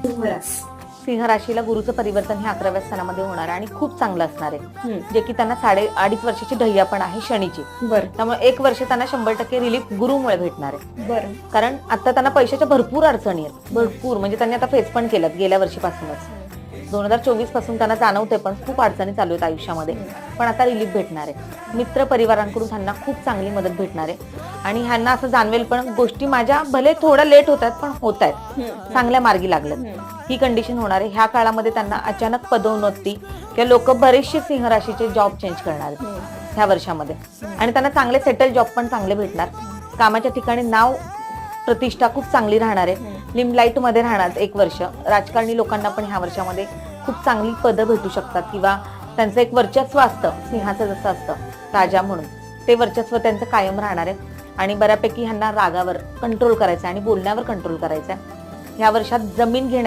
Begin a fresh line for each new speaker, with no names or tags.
सिंह राशीला गुरुचं परिवर्तन हे 11व्या स्थानामध्ये होणार आहे आणि खूप चांगलं असणार आहे, जे की त्यांना 2.5 वर्षाची ढैया पण आहे शनीची. त्यामुळे 1 वर्ष त्यांना 100% रिलीफ गुरुमुळे भेटणार आहे. कारण आता त्यांना पैशाच्या भरपूर अडचणी आहेत, भरपूर. म्हणजे त्यांनी आता फेस पण केलं गेल्या वर्षीपासूनच. 2024 पासून त्यांना जाणवते पण खूप अडचणी चालू आहेत आयुष्यामध्ये, पण आता रिलीफ भेटणार आहे. मित्र परिवारांकडून त्यांना खूप चांगली मदत भेटणार आहे आणि ह्यांना असं जाणवेल पण गोष्टी माझ्या भले थोडा लेट होत आहेत पण होत आहेत, चांगल्या मार्गी लागल्यात, ही कंडिशन होणार आहे. ह्या काळामध्ये त्यांना अचानक पदोन्नती किंवा लोक बरेचसे सिंह राशीचे जॉब चेंज करणार आहेत ह्या वर्षामध्ये आणि त्यांना चांगले सेटल जॉब पण चांगले भेटणार. कामाच्या ठिकाणी नाव प्रतिष्ठा खूप चांगली राहणार आहे, लिमलाईट मध्ये राहणार 1 वर्ष. राजकारणी लोकांना पण ह्या वर्षामध्ये खूप चांगली पदं भेटू शकतात किंवा त्यांचं एक वर्चस्व असतं सिंहाचं जसं असतं राजा म्हणून, ते वर्चस्व त्यांचं कायम राहणार आहे आणि बऱ्यापैकी ह्यांना रागावर कंट्रोल करायचं आणि बोलण्यावर कंट्रोल करायचं. ह्या वर्षात जमीन घेण्याची